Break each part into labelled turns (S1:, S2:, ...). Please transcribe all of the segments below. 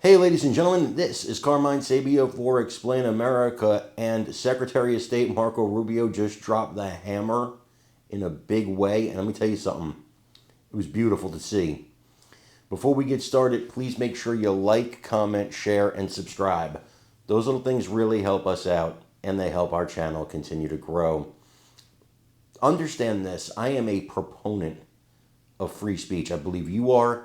S1: Hey, ladies and gentlemen, this is Carmine Sabio for Explain America, and Secretary of State Marco Rubio just dropped the hammer in a big way, and let me tell you something. It was beautiful to see. Before we get started, please make sure you like, comment, share, and subscribe. Those little things really help us out, and they help our channel continue to grow. Understand this, I am a proponent of free speech. I believe you are.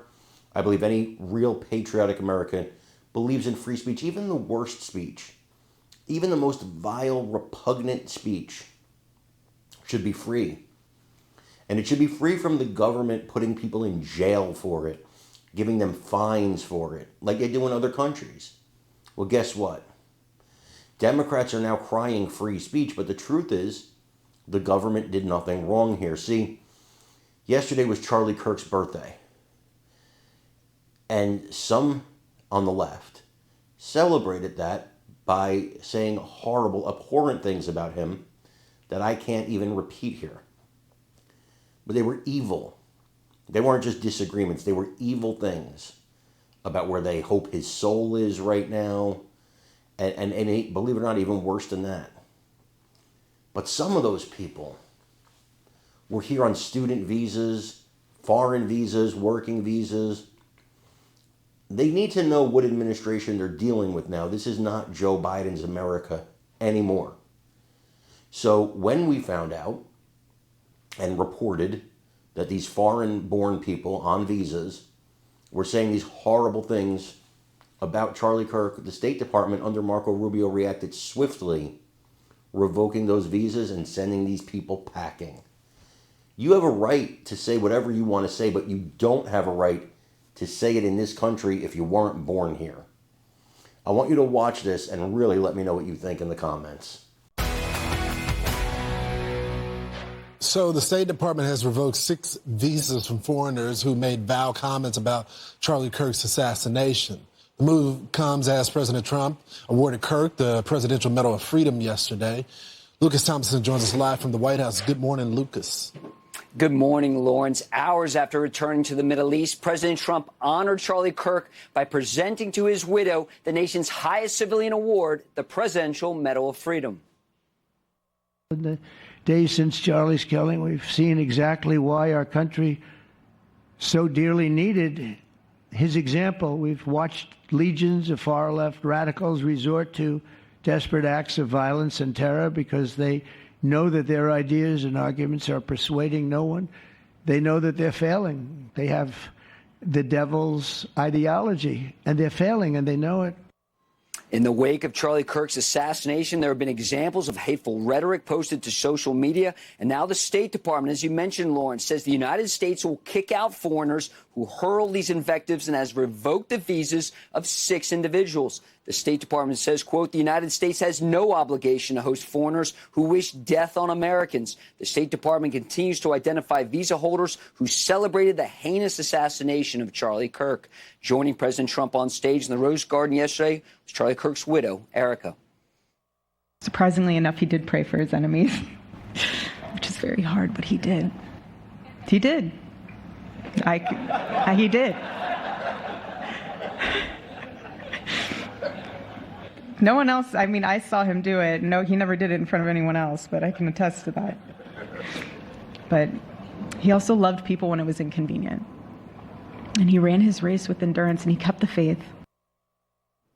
S1: I believe any real patriotic American believes in free speech, even the worst speech, even the most vile, repugnant speech should be free. And it should be free from the government putting people in jail for it, giving them fines for it, like they do in other countries. Well, guess what? Democrats are now crying free speech, but the truth is the government did nothing wrong here. See, yesterday was Charlie Kirk's birthday. And some on the left celebrated that by saying horrible, abhorrent things about him that I can't even repeat here. But they were evil. They weren't just disagreements. They were evil things about where they hope his soul is right now. And believe it or not, even worse than that. But some of those people were here on student visas, foreign visas, working visas. They need to know what administration they're dealing with now. This is not Joe Biden's America anymore. So when we found out and reported that these foreign-born people on visas were saying these horrible things about Charlie Kirk, the State Department under Marco Rubio reacted swiftly, revoking those visas and sending these people packing. You have a right to say whatever you want to say, but you don't have a right to say it in this country if you weren't born here. I want you to watch this and really let me know what you think in the comments.
S2: So the State Department has revoked 6 visas from foreigners who made vile comments about Charlie Kirk's assassination. The move comes as President Trump awarded Kirk the Presidential Medal of Freedom yesterday. Lucas Thompson joins us live from the White House. Good morning, Lucas.
S3: Good morning, Lawrence. Hours after returning to the Middle East, President Trump honored Charlie Kirk by presenting to his widow the nation's highest civilian award, the Presidential Medal of Freedom.
S4: In the days since Charlie's killing, we've seen exactly why our country so dearly needed his example. We've watched legions of far-left radicals resort to desperate acts of violence and terror because they know that their ideas and arguments are persuading no one. They know that they're failing. They have the devil's ideology, and they're failing, and they know it.
S3: In the wake of Charlie Kirk's assassination, there have been examples of hateful rhetoric posted to social media. And now the State Department, as you mentioned, Lawrence, says the United States will kick out foreigners who hurl these invectives and has revoked the visas of 6 individuals. The State Department says, quote, the United States has no obligation to host foreigners who wish death on Americans. The State Department continues to identify visa holders who celebrated the heinous assassination of Charlie Kirk. Joining President Trump on stage in the Rose Garden yesterday was Charlie Kirk's widow, Erica.
S5: Surprisingly enough, he did pray for his enemies, which is very hard, but he did. He did. He did. No one else, I mean, I saw him do it. No, he never did it in front of anyone else, but I can attest to that. But he also loved people when it was inconvenient. And he ran his race with endurance, and he kept the faith.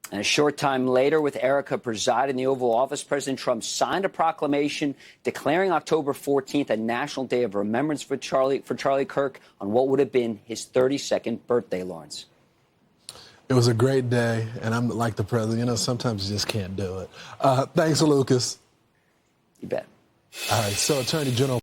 S3: And a short time later, with Erica presiding in the Oval Office, President Trump signed a proclamation declaring October 14th a national day of remembrance for Charlie Kirk on what would have been his 32nd birthday, Lawrence.
S2: It was a great day, and I'm like the president. You know, sometimes you just can't do it. Thanks, Lucas.
S3: You bet.
S2: All right, so Attorney General